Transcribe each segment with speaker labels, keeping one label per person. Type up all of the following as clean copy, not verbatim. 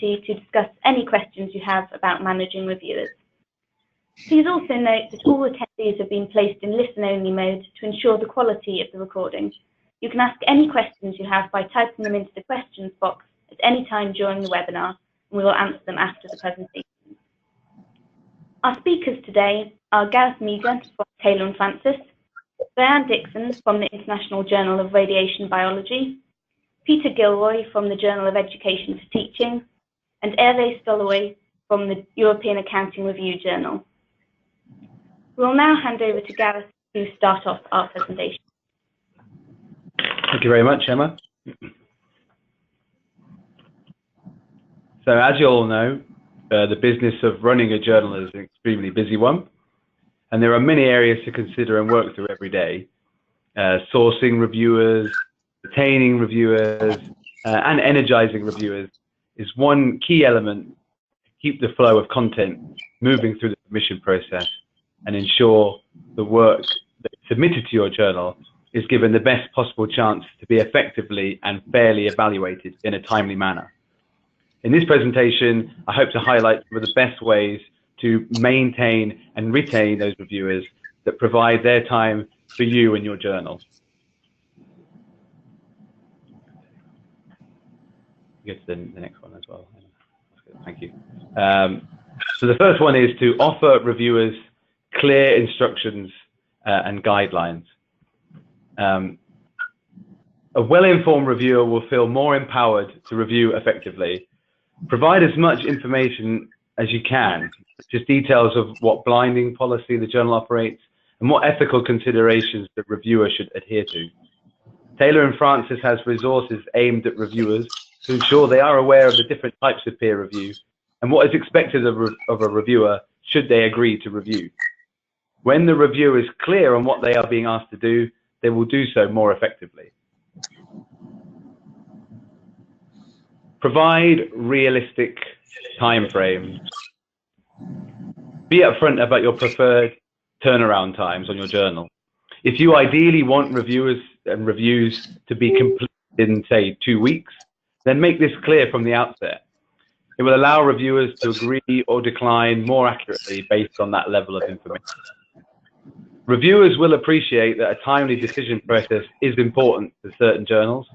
Speaker 1: opportunity to discuss any questions you have about managing reviewers. Please also note that all attendees have been placed in listen-only mode to ensure the quality of the recording. You can ask any questions you have by typing them into the questions box at any time during the webinar, and we will answer them after the presentation. Our speakers today are Gareth Meagher from Taylor & Francis, Diane Dixon from the International Journal of Radiation Biology, Peter Gilroy from the Journal of Education for Teaching, and Hervé Stoloway from the European Accounting Review Journal. We'll now hand over to Gareth to start off our presentation.
Speaker 2: Thank you very much, Emma. So as you all know, the business of running a journal is an extremely busy one, and there are many areas to consider and work through every day. Sourcing reviewers, retaining reviewers, and energizing reviewers is one key element to keep the flow of content moving through the submission process and ensure the work that's submitted to your journal is given the best possible chance to be effectively and fairly evaluated in a timely manner. In this presentation, I hope to highlight some of the best ways to maintain and retain those reviewers that provide their time for you and your journal. Get to the next one as well. Thank you. So the first one is to offer reviewers clear instructions and guidelines. A well-informed reviewer will feel more empowered to review effectively. Provide as much information as you can, just details of what blinding policy the journal operates and what ethical considerations the reviewer should adhere to. Taylor & Francis has resources aimed at reviewers to ensure they are aware of the different types of peer review and what is expected of a reviewer should they agree to review. When the reviewer is clear on what they are being asked to do, they will do so more effectively. Provide realistic timeframes. Be upfront about your preferred turnaround times on your journal. If you ideally want reviewers and reviews to be completed in, say, 2 weeks, then make this clear from the outset. It will allow reviewers to agree or decline more accurately based on that level of information. Reviewers will appreciate that a timely decision process is important to certain journals,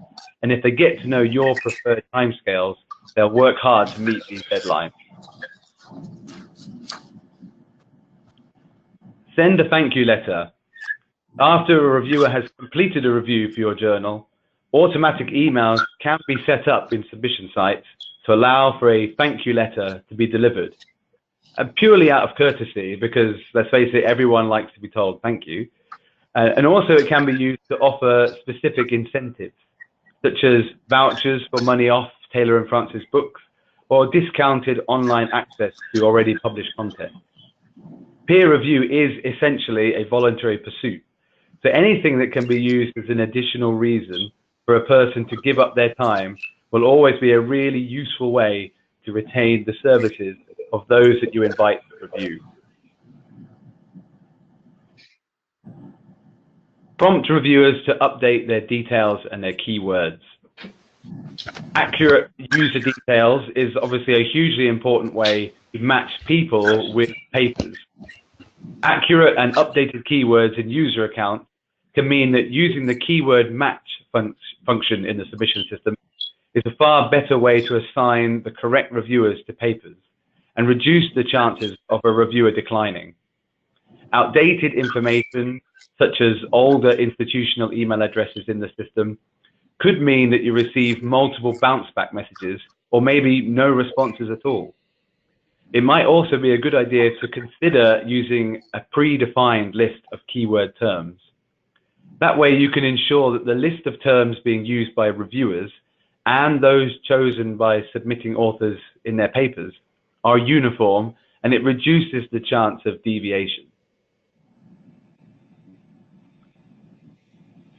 Speaker 2: and if they get to know your preferred timescales, they'll work hard to meet these deadlines. Send a thank you letter. After a reviewer has completed a review for your journal, automatic emails can be set up in submission sites to allow for a thank you letter to be delivered. And purely out of courtesy, because let's face it, everyone likes to be told thank you. And also it can be used to offer specific incentives, such as vouchers for money off Taylor & Francis books or discounted online access to already published content. Peer review is essentially a voluntary pursuit. So anything that can be used as an additional reason for a person to give up their time will always be a really useful way to retain the services of those that you invite to review. Prompt reviewers to update their details and their keywords. Accurate user details is obviously a hugely important way to match people with papers. Accurate and updated keywords in user accounts can mean that using the keyword match function in the submission system is a far better way to assign the correct reviewers to papers and reduce the chances of a reviewer declining. Outdated information, such as older institutional email addresses in the system, could mean that you receive multiple bounce back messages or maybe no responses at all. It might also be a good idea to consider using a predefined list of keyword terms. That way you can ensure that the list of terms being used by reviewers and those chosen by submitting authors in their papers are uniform, and it reduces the chance of deviation.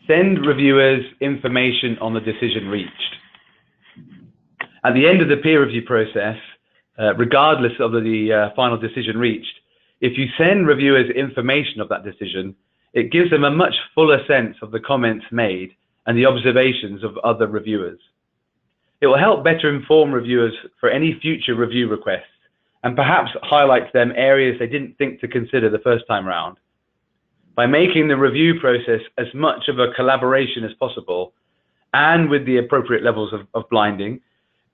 Speaker 2: Send reviewers information on the decision reached. At the end of the peer review process, regardless of the final decision reached, if you send reviewers information of that decision, it gives them a much fuller sense of the comments made and the observations of other reviewers. It will help better inform reviewers for any future review requests and perhaps highlight to them areas they didn't think to consider the first time round. By making the review process as much of a collaboration as possible, and with the appropriate levels of blinding,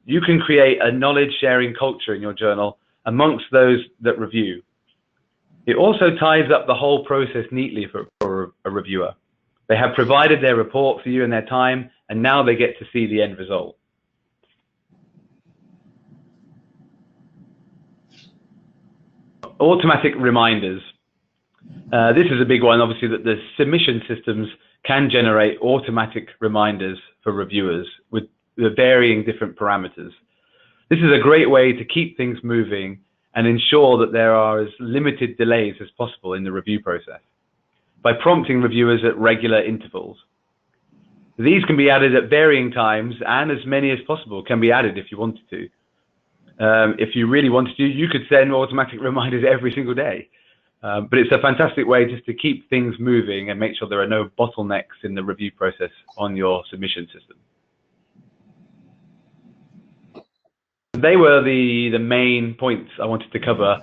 Speaker 2: you can create a knowledge-sharing culture in your journal amongst those that review. It also ties up the whole process neatly for a reviewer. They have provided their report for you in their time, and now they get to see the end result. Automatic reminders. This is a big one, obviously, that the submission systems can generate automatic reminders for reviewers with the varying different parameters. This is a great way to keep things moving and ensure that there are as limited delays as possible in the review process by prompting reviewers at regular intervals. These can be added at varying times, and as many as possible can be added if you wanted to. If you really wanted to, you could send automatic reminders every single day. But it's a fantastic way just to keep things moving and make sure there are no bottlenecks in the review process on your submission system. They were the main points I wanted to cover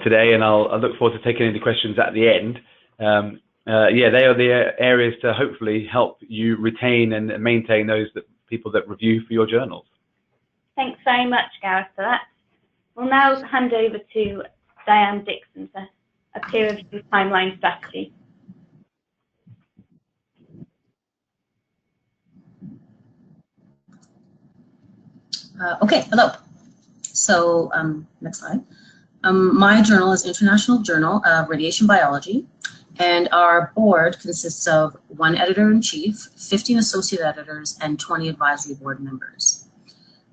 Speaker 2: today, and I'll look forward to taking any questions at the end. Yeah, they are the areas to hopefully help you retain and maintain those people that review for your journals.
Speaker 1: Thanks very much, Gareth, for that. We'll now hand over to Diane Dixon for a peer review timeline strategy.
Speaker 3: Okay, hello. So next slide. My journal is International Journal of Radiation Biology, and our board consists of 1 editor-in-chief, 15 associate editors, and 20 advisory board members.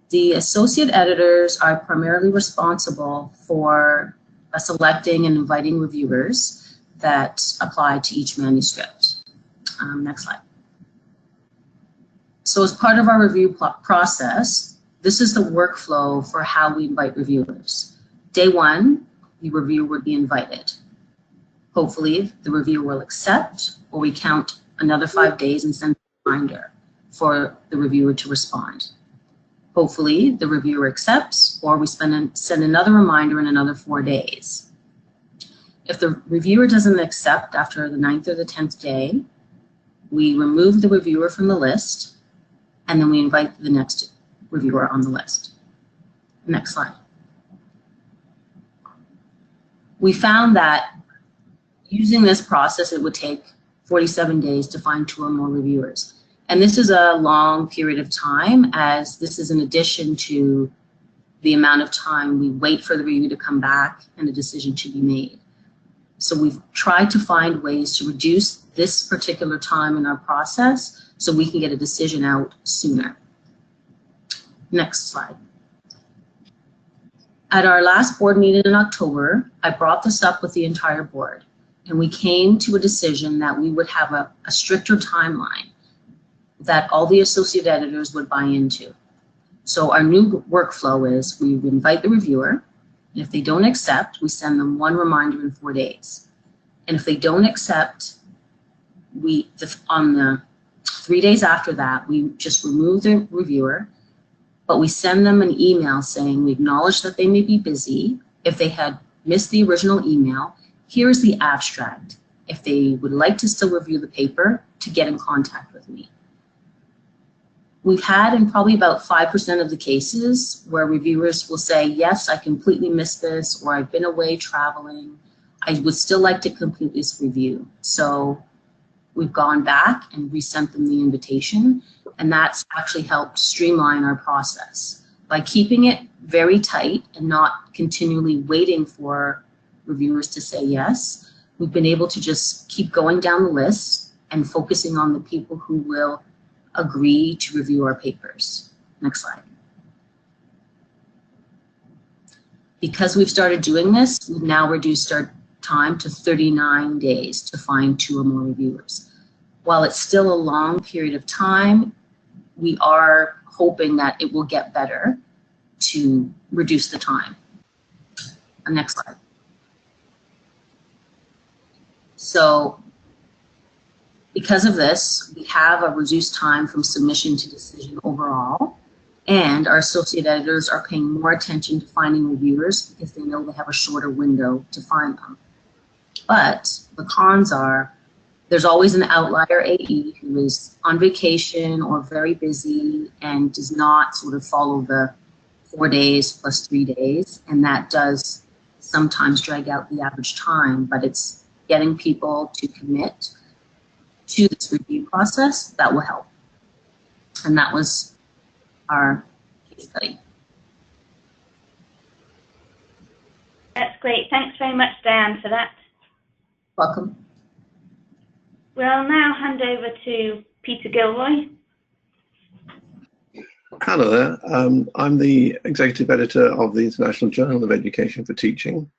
Speaker 3: The associate editors are primarily responsible for selecting and inviting reviewers that apply to each manuscript. Next slide. So as part of our review process, this is the workflow for how we invite reviewers. Day 1, the reviewer would be invited. Hopefully, the reviewer will accept, or we count another 5 days and send a reminder for the reviewer to respond. Hopefully, the reviewer accepts, or we send another reminder in another 4 days. If the reviewer doesn't accept after the 9th or the 10th day, we remove the reviewer from the list, and then we invite the next reviewer on the list. Next slide. We found that using this process, it would take 47 days to find 2 or more reviewers. And this is a long period of time, as this is in addition to the amount of time we wait for the review to come back and a decision to be made. So we've tried to find ways to reduce this particular time in our process so we can get a decision out sooner. Next slide. At our last board meeting in October, I brought this up with the entire board, and we came to a decision that we would have a stricter timeline that all the associate editors would buy into. So our new workflow is we invite the reviewer, and if they don't accept, we send them 1 reminder in 4 days. And if they don't accept, on the 3 days after that, we just remove the reviewer, but we send them an email saying we acknowledge that they may be busy. If they had missed the original email, here's the abstract. If they would like to still review the paper, to get in contact with me. We've had in probably about 5% of the cases where reviewers will say, yes, I completely missed this, or I've been away traveling. I would still like to complete this review. So we've gone back and resent them the invitation, and that's actually helped streamline our process. By keeping it very tight and not continually waiting for reviewers to say yes, we've been able to just keep going down the list and focusing on the people who will agree to review our papers. Next slide. Because we've started doing this, we've now reduced our time to 39 days to find 2 or more reviewers. While it's still a long period of time, we are hoping that it will get better to reduce the time. Next slide. So because of this, we have a reduced time from submission to decision overall. And our associate editors are paying more attention to finding reviewers because they know they have a shorter window to find them. But the cons are there's always an outlier AE who is on vacation or very busy and does not sort of follow the 4 days plus 3 days. And that does sometimes drag out the average time, but it's getting people to commit to this review process that will help. And that was our case study.
Speaker 1: That's great. Thanks very much, Diane, for that.
Speaker 3: Welcome.
Speaker 1: We'll now hand over to Peter Gilroy.
Speaker 4: Hello there. I'm the executive editor of the International Journal of Education for Teaching.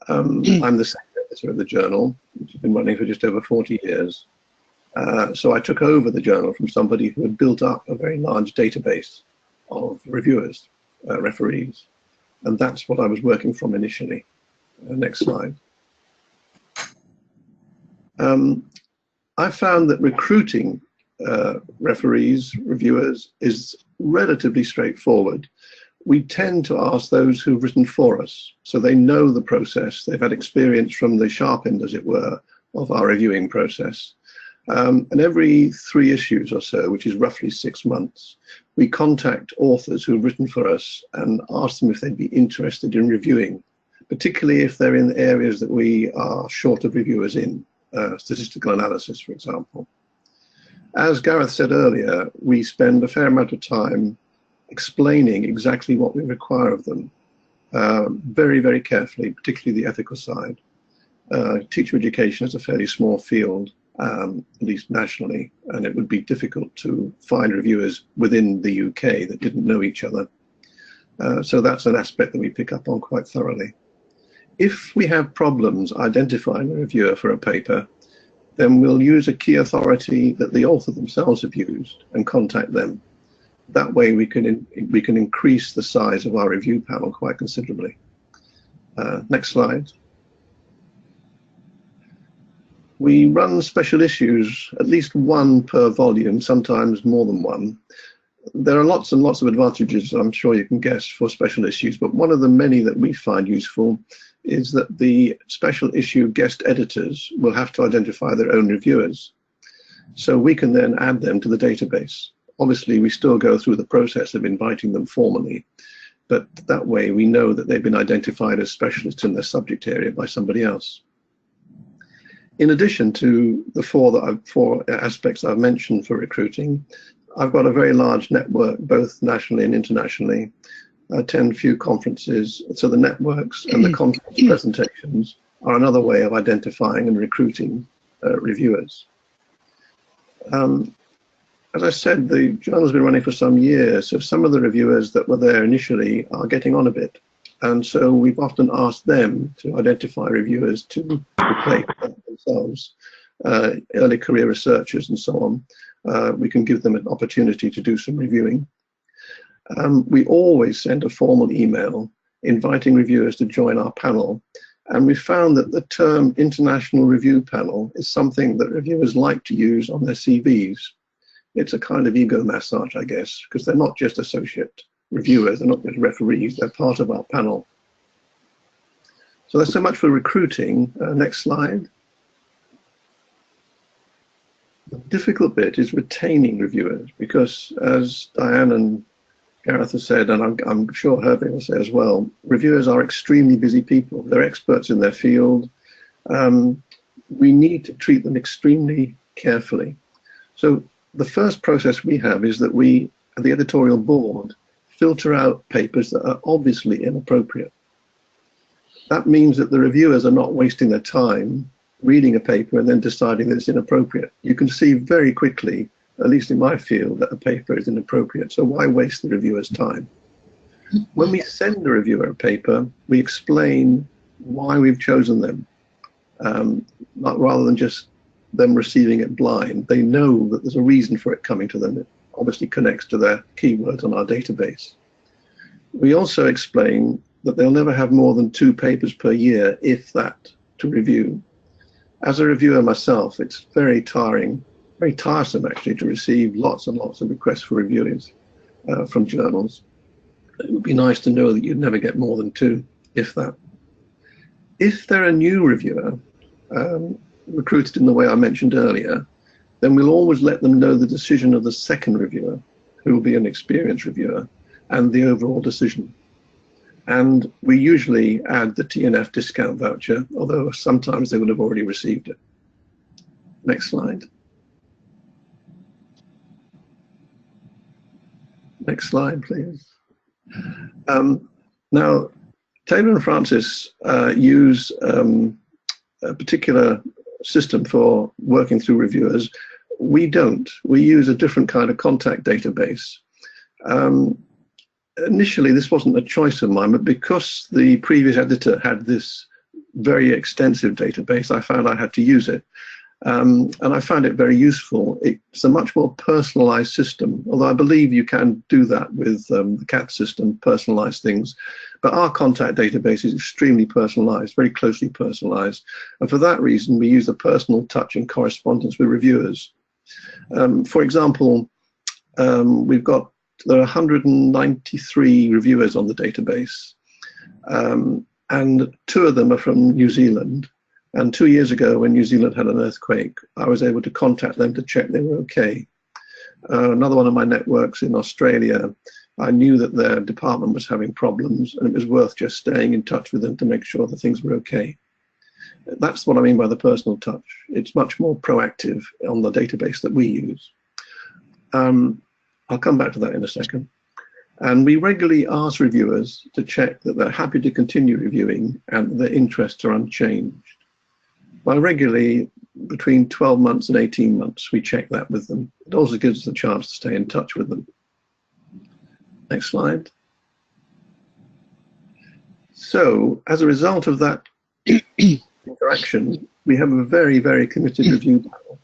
Speaker 4: I'm the second editor of the journal, which has been running for just over 40 years. So I took over the journal from somebody who had built up a very large database of reviewers, referees, and that's what I was working from initially. Next slide. I found that recruiting referees, reviewers, is relatively straightforward. We tend to ask those who've written for us, so they know the process. They've had experience from the sharp end, as it were, of our reviewing process. And every 3 issues or so, which is roughly 6 months, we contact authors who've written for us and ask them if they'd be interested in reviewing, particularly if they're in areas that we are short of reviewers in, statistical analysis, for example. As Gareth said earlier, we spend a fair amount of time explaining exactly what we require of them, very, very carefully, particularly the ethical side. Teacher education is a fairly small field, at least nationally, and it would be difficult to find reviewers within the UK that didn't know each other. So that's an aspect that we pick up on quite thoroughly. If we have problems identifying a reviewer for a paper, then we'll use a key authority that the author themselves have used and contact them. That way we can increase the size of our review panel quite considerably. Next slide. We run special issues, at least 1 per volume, sometimes more than 1. There are lots and lots of advantages, I'm sure you can guess, for special issues, but one of the many that we find useful is that the special issue guest editors will have to identify their own reviewers. So we can then add them to the database. Obviously, we still go through the process of inviting them formally, but that way we know that they've been identified as specialists in their subject area by somebody else. In addition to the 4 aspects I've mentioned for recruiting, I've got a very large network, both nationally and internationally. I attend few conferences, so the networks and the conference presentations are another way of identifying and recruiting reviewers. As I said, the journal's been running for some years, so some of the reviewers that were there initially are getting on a bit. And so we've often asked them to identify reviewers to replace themselves, early career researchers and so on. We can give them an opportunity to do some reviewing. We always send a formal email inviting reviewers to join our panel. And we found that the term International Review Panel is something that reviewers like to use on their CVs. It's a kind of ego massage, I guess, because they're not just associate reviewers, they're not just referees, they're part of our panel. So that's so much for recruiting. Next slide. The difficult bit is retaining reviewers, because as Diane and Gareth has said, and I'm sure Hervé will say as well, reviewers are extremely busy people. They're experts in their field. We need to treat them extremely carefully. So the first process we have is that we, at the editorial board, filter out papers that are obviously inappropriate. That means that the reviewers are not wasting their time reading a paper and then deciding that it's inappropriate. You can see very quickly, at least in my field, that a paper is inappropriate. So why waste the reviewer's time? When we send a reviewer a paper, we explain why we've chosen them, rather than just them receiving it blind. They know that there's a reason for it coming to them. It obviously connects to their keywords on our database. We also explain that they'll never have more than 2 papers per year, if that, to review. As a reviewer myself, it's very tiring, very tiresome actually, to receive lots and lots of requests for reviews. from journals. It would be nice to know that you'd never get more than 2, if that. If they're a new reviewer, recruited in the way I mentioned earlier, then we'll always let them know the decision of the second reviewer, who will be an experienced reviewer, and the overall decision. And we usually add the TNF discount voucher, although sometimes they would have already received it. Next slide. Next slide, please. Now, Taylor and Francis use a particular system for working through reviewers. We don't. We use a different kind of contact database. Initially, this wasn't a choice of mine, but because the previous editor had this very extensive database, I found I had to use it. And I found it very useful. It's a much more personalized system, although I believe you can do that with the CAT system, personalize things. But our contact database is extremely personalized, very closely personalized. And for that reason, we use the personal touch and correspondence with reviewers. For example, there are 193 reviewers on the database, and 2 of them are from New Zealand. And 2 years ago, when New Zealand had an earthquake, I was able to contact them to check they were okay. Another one of my networks in Australia, I knew that their department was having problems, and it was worth just staying in touch with them to make sure that things were okay. That's what I mean by the personal touch. It's much more proactive on the database that we use. I'll come back to that in a second. And we regularly ask reviewers to check that they're happy to continue reviewing and their interests are unchanged. By regularly, between 12 months and 18 months, we check that with them. It also gives us a chance to stay in touch with them. Next slide. So, as a result of that interaction, we have a very, very committed review panel.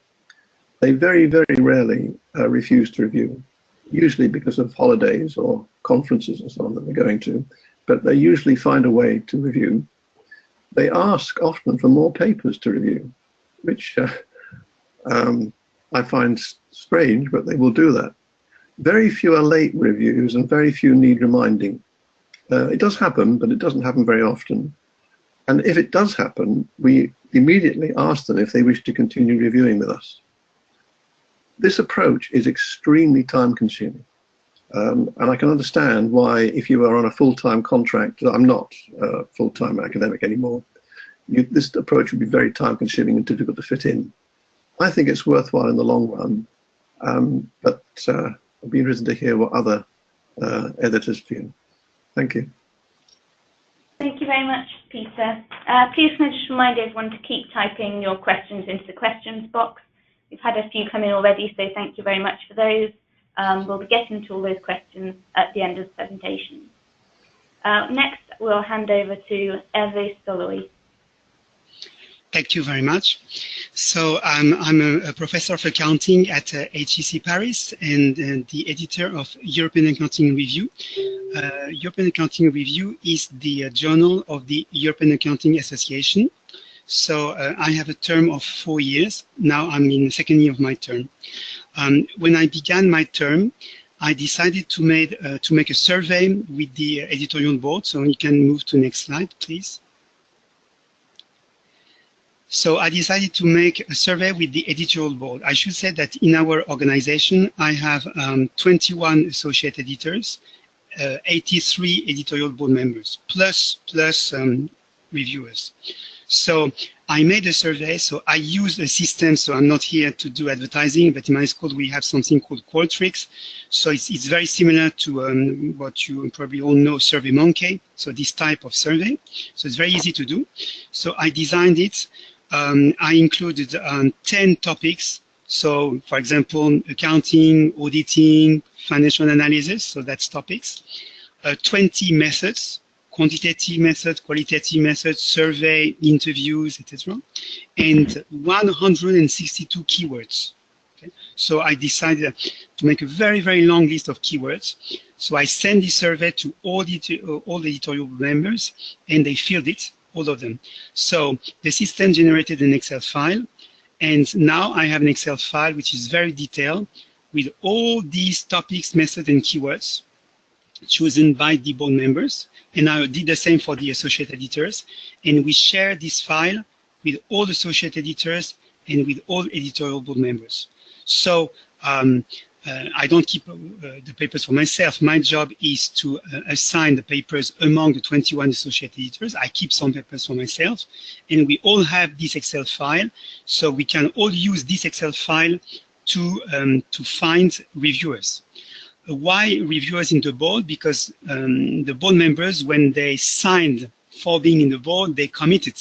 Speaker 4: They very, very rarely refuse to review, usually because of holidays or conferences and so on that they're going to, but they usually find a way to review. They ask often for more papers to review, which I find strange, but they will do that. Very few are late reviews and very few need reminding. It does happen, but it doesn't happen very often. And if it does happen, we immediately ask them if they wish to continue reviewing with us. This approach is extremely time-consuming. And I can understand why, if you are on a full-time contract, I'm not a full-time academic anymore, this approach would be very time-consuming and difficult to fit in. I think it's worthwhile in the long run, but I'd be interested to hear what other editors feel. Thank you.
Speaker 1: Thank you very much, Peter. Please can I just remind everyone to keep typing your questions into the questions box. We've had a few come in already, so thank you very much for those. We'll be getting to all those questions at the end of the presentation. Next, we'll hand over to Hervé Stoloy.
Speaker 5: Thank you very much. So I'm a professor of accounting at HEC Paris and the editor of European Accounting Review. European Accounting Review is the journal of the European Accounting Association. So I have a term of 4 years. Now I'm in the second year of my term. When I began my term, I decided to make a survey with the editorial board. So you can move to the next slide, please. So I decided to make a survey with the editorial board. I should say that in our organization, I have 21 associate editors, 83 editorial board members, plus reviewers. So I made a survey, so I used a system, so I'm not here to do advertising, but in my school we have something called Qualtrics. So it's very similar to what you probably all know, SurveyMonkey, so this type of survey. So it's very easy to do. So I designed it. I included 10 topics. So for example, accounting, auditing, financial analysis, so that's topics. 20 methods. Quantitative method, qualitative method, survey, interviews, etc. And 162 keywords. Okay? So I decided to make a very, very long list of keywords. So I sent this survey to all the editorial members, and they filled it, all of them. So the system generated an Excel file, and now I have an Excel file which is very detailed, with all these topics, methods, and keywords chosen by the board members. And I did the same for the associate editors. And we share this file with all the associate editors and with all editorial board members. So I don't keep the papers for myself. My job is to assign the papers among the 21 associate editors. I keep some papers for myself, and we all have this Excel file, so we can all use this Excel file to find reviewers. Why reviewers in the board? Because the board members, when they signed for being in the board, they committed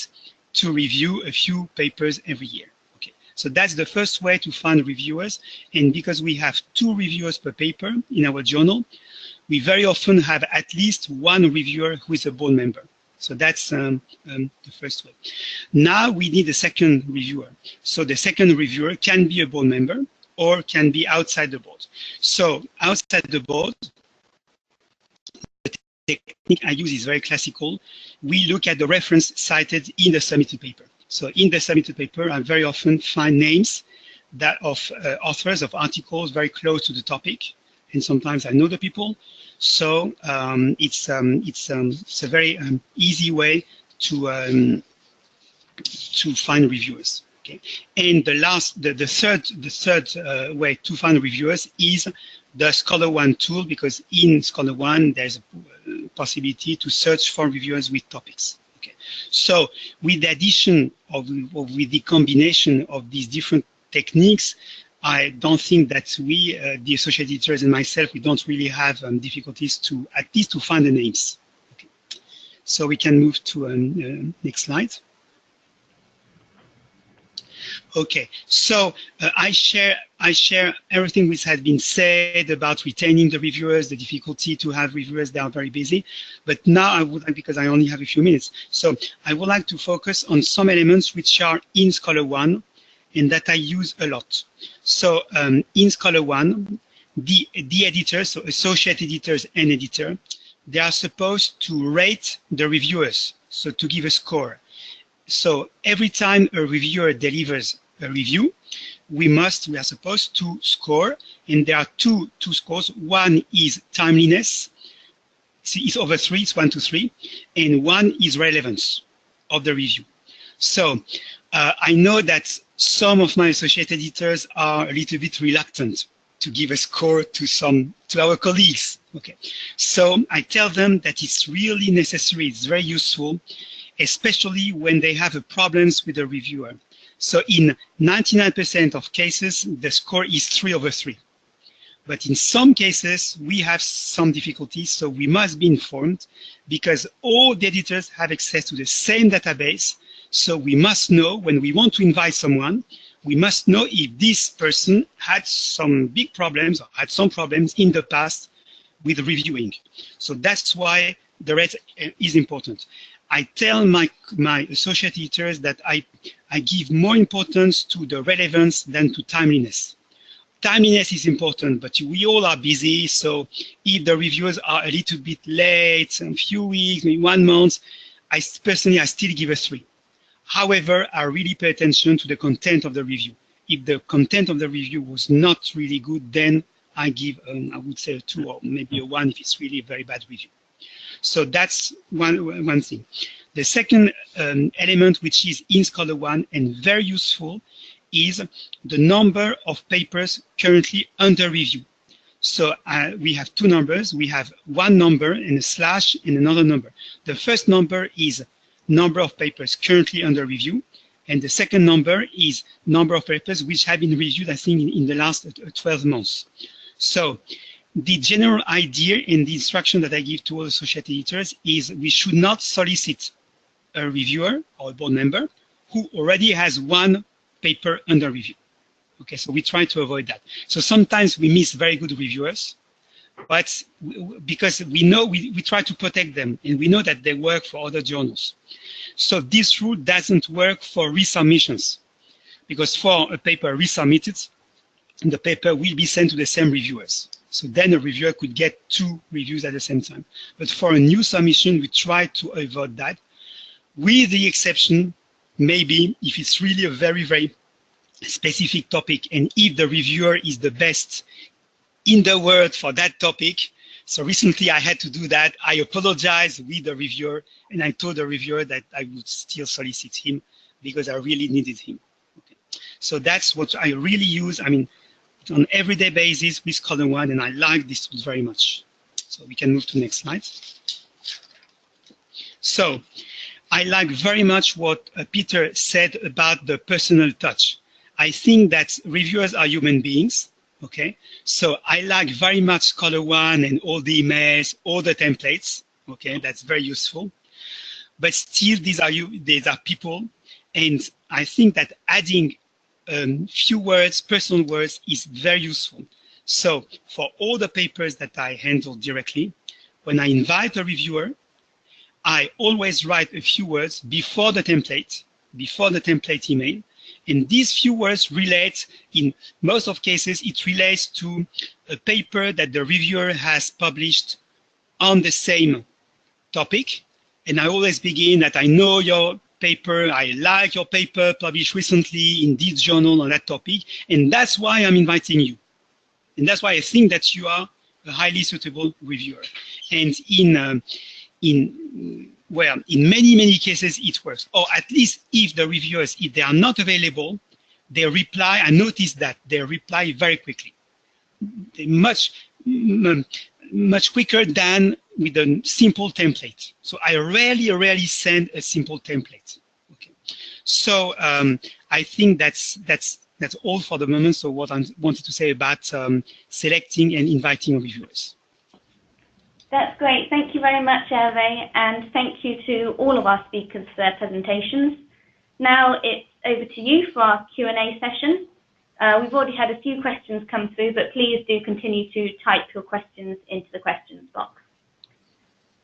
Speaker 5: to review a few papers every year. So that's the first way to find reviewers. And because we have 2 reviewers per paper in our journal, we very often have at least 1 reviewer who is a board member. So that's the first way. Now we need a second reviewer. So the second reviewer can be a board member or can be outside the board. So outside the board, the technique I use is very classical. We look at the reference cited in the submitted paper. So in the submitted paper, I very often find names that of authors of articles very close to the topic, and sometimes I know the people. So it's a very easy way to find reviewers. Okay, and the third way to find reviewers is the ScholarOne tool, because in ScholarOne there's a possibility to search for reviewers with topics. So with the addition with the combination of these different techniques, I don't think that we, the associate editors and myself, we don't really have difficulties to, at least to find the names. Okay. So we can move to next slide. Okay, so I share everything which has been said about retaining the reviewers, the difficulty to have reviewers that are very busy. But now I would like, because I only have a few minutes, so I would like to focus on some elements which are in ScholarOne and that I use a lot. So in ScholarOne, the editors, so associate editors and editor, they are supposed to rate the reviewers, so to give a score. So every time a reviewer delivers a review, we are supposed to score, and there are two scores. One is timeliness, it's over 3, it's 1 to 3, and one is relevance of the review. So I know that some of my associate editors are a little bit reluctant to give a score to our colleagues. Okay, so I tell them that it's really necessary, it's very useful, especially when they have problems with the reviewer. So in 99% of cases, the score is 3 over 3. But in some cases, we have some difficulties, so we must be informed, because all the editors have access to the same database. So we must know, when we want to invite someone, we must know if this person had some big problems or had some problems in the past with reviewing. So that's why the rate is important. I tell my associate editors that I give more importance to the relevance than to timeliness. Timeliness is important, but we all are busy, so if the reviewers are a little bit late, a few weeks, maybe 1 month, I still give a 3. However, I really pay attention to the content of the review. If the content of the review was not really good, then I give, I would say, a 2 or maybe a 1 if it's really a very bad review. So that's one thing. The second element, which is in ScholarOne and very useful, is the number of papers currently under review. So we have 2 numbers. We have one number and a slash and another number. The first number is number of papers currently under review, and the second number is number of papers which have been reviewed, I think, in the last 12 months. So the general idea in the instruction that I give to all associate editors is we should not solicit a reviewer or a board member who already has 1 paper under review. Okay, so we try to avoid that. So sometimes we miss very good reviewers, but because we know we try to protect them, and we know that they work for other journals. So this rule doesn't work for resubmissions, because for a paper resubmitted, the paper will be sent to the same reviewers. So then a reviewer could get 2 reviews at the same time. But for a new submission, we try to avoid that, with the exception, maybe if it's really a very, very specific topic, and if the reviewer is the best in the world for that topic. So recently I had to do that. I apologized with the reviewer, and I told the reviewer that I would still solicit him because I really needed him. Okay. So that's what I really use, I mean, on an everyday basis with Column 1, and I like this tool very much. So we can move to the next slide. So I like very much what Peter said about the personal touch. I think that reviewers are human beings, okay? So I like very much Column 1 and all the emails, all the templates, okay? That's very useful. But still, these are people, and I think that adding few words, personal words, is very useful. So for all the papers that I handle directly, when I invite a reviewer, I always write a few words before the template email. And these few words relate, in most of cases, it relates to a paper that the reviewer has published on the same topic. And I always begin that I know your paper, I like your paper published recently in this journal on that topic, and that's why I'm inviting you. And that's why I think that you are a highly suitable reviewer. And in many cases it works, or at least if the reviewers, if they are not available, they reply. I noticed that they reply very quickly, much quicker than with a simple template. So I rarely send a simple template. Okay, so I think that's all for the moment. So what I wanted to say about selecting and inviting reviewers.
Speaker 1: That's great. Thank you very much, Hervé, and thank you to all of our speakers for their presentations. Now it's over to you for our Q&A session. We've already had a few questions come through, but please do continue to type your questions into the questions box.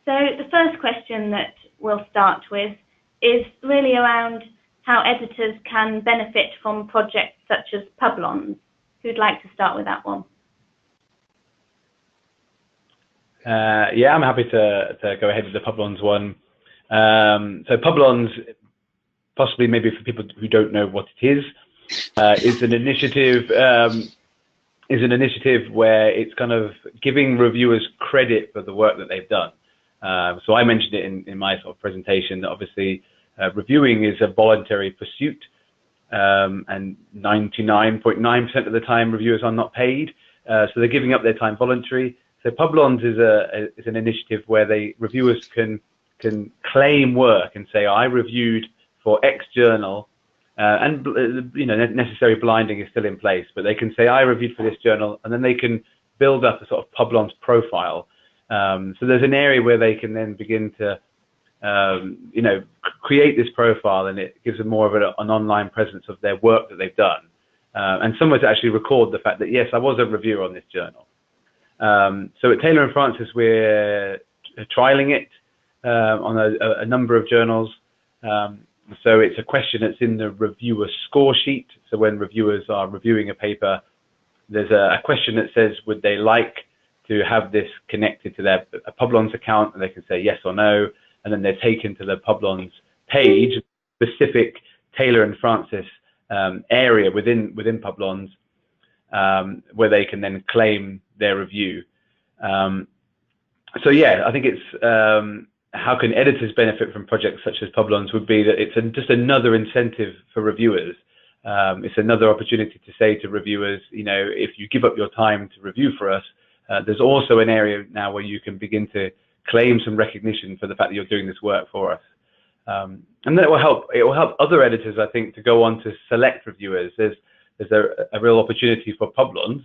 Speaker 1: So the first question that we'll start with is really around how editors can benefit from projects such as Publons. Who'd like to start with that one?
Speaker 2: Yeah, I'm happy to go ahead with the Publons one. So Publons, possibly maybe for people who don't know what it is an initiative where it's kind of giving reviewers credit for the work that they've done. So I mentioned it in my sort of presentation that obviously reviewing is a voluntary pursuit, and 99.9% of the time reviewers are not paid, so they're giving up their time voluntarily. So Publons is an initiative where reviewers can claim work and say, I reviewed for X journal, and necessary blinding is still in place, but they can say I reviewed for this journal, and then they can build up a sort of Publons profile. So there's an area where they can then begin to create this profile, and it gives them more of an online presence of their work that they've done, and somewhere to actually record the fact that yes, I was a reviewer on this journal. So at Taylor & Francis, we're trialing it on a number of journals. So it's a question that's in the reviewer score sheet. So when reviewers are reviewing a paper, there's a question that says, would they like to have this connected to their Publons account? And they can say yes or no. And then they're taken to the Publons page, specific Taylor & Francis area within Publons, where they can then claim their review. So yeah, I think it's how can editors benefit from projects such as Publons would be that it's just another incentive for reviewers. It's another opportunity to say to reviewers, if you give up your time to review for us, there's also an area now where you can begin to claim some recognition for the fact that you're doing this work for us. And that will help. It will help other editors, I think, to go on to select reviewers. There's a real opportunity for Publons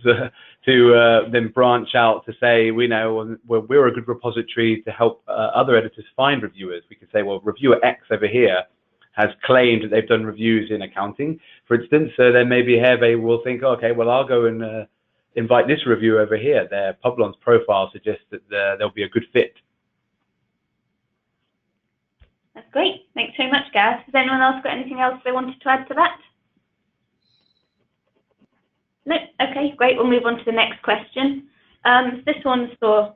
Speaker 2: to then branch out to say, we know we're a good repository to help other editors find reviewers. We could say, well, reviewer X over here has claimed that they've done reviews in accounting, for instance. So then maybe Hervé will think, okay, well, I'll go and invite this reviewer over here. Their Publons profile suggests that there'll be a good fit.
Speaker 1: That's great. Thanks very much, Gareth. Has anyone else got anything else they wanted to add to that? No? Okay, great. We'll move on to the next question. This one's for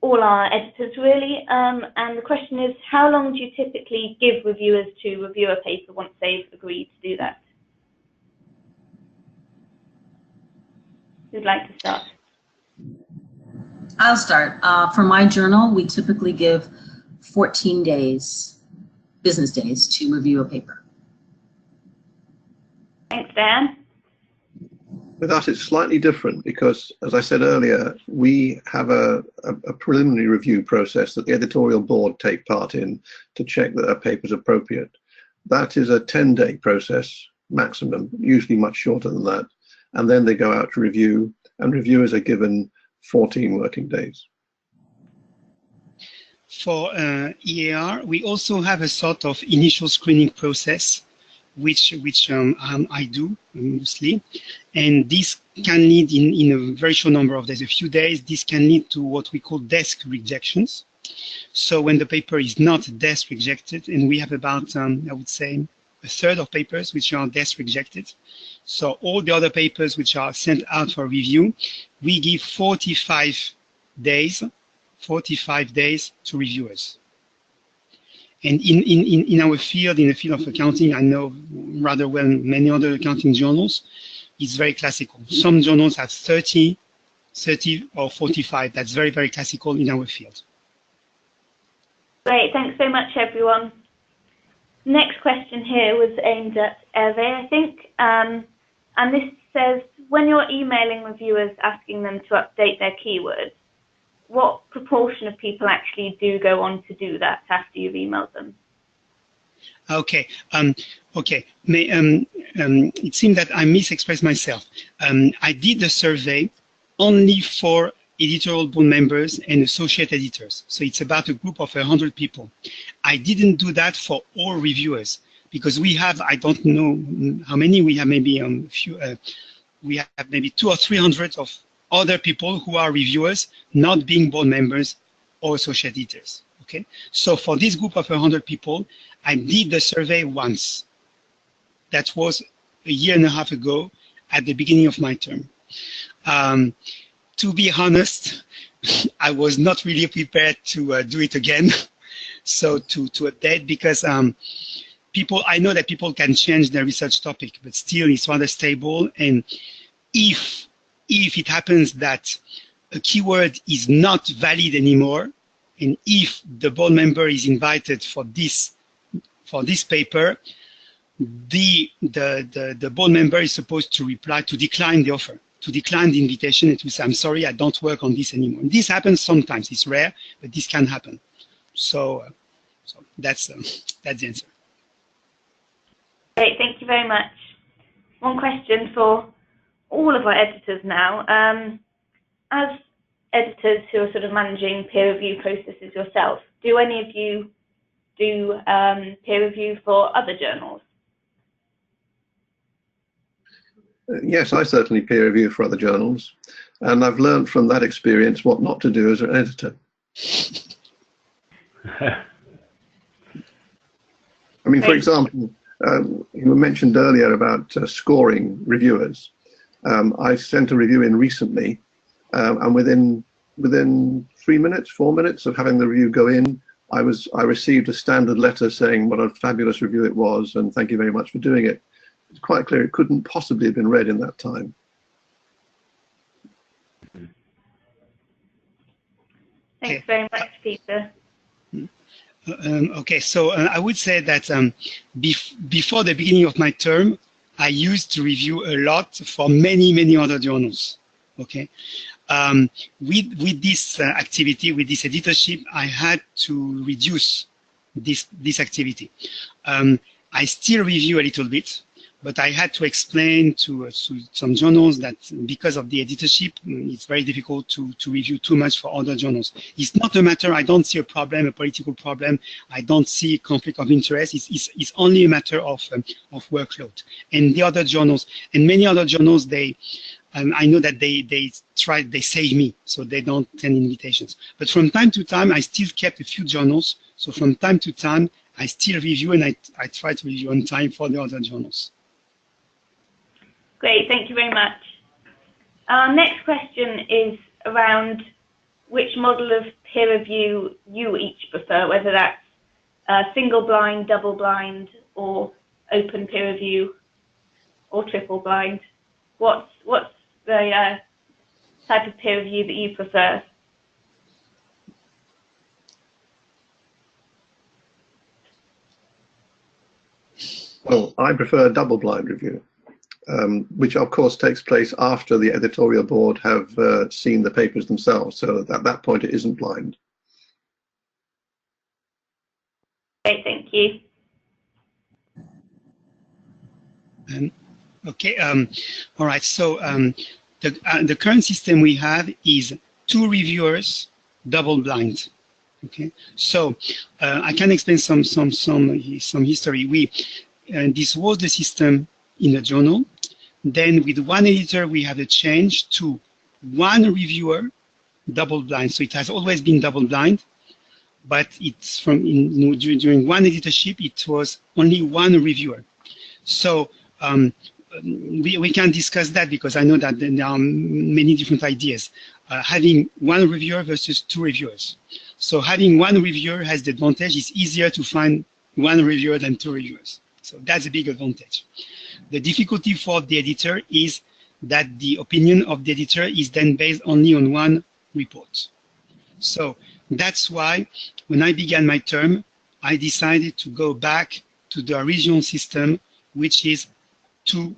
Speaker 1: all our editors, really. And the question is, how long do you typically give reviewers to review a paper once they've agreed to do that? Who'd like to start?
Speaker 3: I'll start. For my journal, we typically give 14 days, business days, to review a paper.
Speaker 1: Thanks, Dan.
Speaker 4: With us, it's slightly different because, as I said earlier, we have a preliminary review process that the editorial board take part in to check that a paper is appropriate. That is a 10-day process maximum, usually much shorter than that. And then they go out to review, and reviewers are given 14 working days.
Speaker 5: For EAR, we also have a sort of initial screening process, which I do mostly, and this can lead in a very short number of days, a few days. This can lead to what we call desk rejections. So when the paper is not desk rejected, and we have about I would say a third of papers which are desk rejected. So all the other papers which are sent out for review, we give 45 days to reviewers. And in our field, in the field of accounting, I know rather well many other accounting journals, it's very classical. Some journals have 30 or 45. That's very, very classical in our field.
Speaker 1: Great, thanks so much, everyone. Next question here was aimed at Hervé, I think. And this says, when you're emailing reviewers asking them to update their keywords, what proportion of people actually do go on to do that after you've emailed them?
Speaker 5: Okay. It seems that I misexpressed myself. I did the survey only for editorial board members and associate editors. So it's about a group of 100 people. I didn't do that for all reviewers because we have, I don't know how many, we have maybe we have maybe 200 or 300 of other people who are reviewers, not being board members or associate editors. Okay, so for this group of 100 people, I did the survey once. That was a year and a half ago at the beginning of my term. To be honest, I was not really prepared to do it again. So to update, because people, I know that people can change their research topic, but still it's rather stable. And if it happens that a keyword is not valid anymore, and if the board member is invited for this paper, the board member is supposed to reply, to decline the offer, to decline the invitation, and to say, I'm sorry, I don't work on this anymore. And this happens sometimes. It's rare, but this can happen. So that's the answer.
Speaker 1: Great, thank you very much. One question for all of our editors now. As editors who are sort of managing peer review processes yourself, do any of you do peer review for other journals?
Speaker 4: Yes, I certainly peer review for other journals, and I've learned from that experience what not to do as an editor. I mean, for example, you mentioned earlier about scoring reviewers. I sent a review in recently, and within 4 minutes of having the review go in, I received a standard letter saying what a fabulous review it was, and thank you very much for doing it. It's quite clear it couldn't possibly have been read in that time.
Speaker 1: Thanks very much, Peter.
Speaker 5: Okay, so I would say that before the beginning of my term, I used to review a lot for many other journals. Okay, with this activity, with this editorship, I had to reduce this activity. I still review a little bit, but I had to explain to some journals that because of the editorship, it's very difficult to review too much for other journals. It's not a matter, I don't see a problem, a political problem. I don't see conflict of interest. It's only a matter of workload. And the other journals, and many other journals, I know that they save me, so they don't send invitations. But from time to time, I still kept a few journals. So from time to time, I still review, and I try to review on time for the other journals.
Speaker 1: Great, thank you very much. Our next question is around which model of peer review you each prefer, whether that's single blind, double blind, or open peer review, or triple blind. What's the type of peer review that you prefer?
Speaker 4: Well, I prefer double-blind review, which of course takes place after the editorial board have seen the papers themselves. So at that point, it isn't blind.
Speaker 1: Great, thank you.
Speaker 5: Okay, all right, so the current system we have is 2 reviewers, double blind. Okay, so I can explain some history. This was the system in the journal. Then with one editor, we have a change to 1 reviewer, double blind. So it has always been double blind, but it's during one editorship, it was only 1 reviewer. So we can discuss that because I know that there are many different ideas. Having 1 reviewer versus 2 reviewers. So having 1 reviewer has the advantage, it's easier to find 1 reviewer than 2 reviewers. So that's a big advantage. The difficulty for the editor is that the opinion of the editor is then based only on 1 report. So that's why when I began my term, I decided to go back to the original system, which is two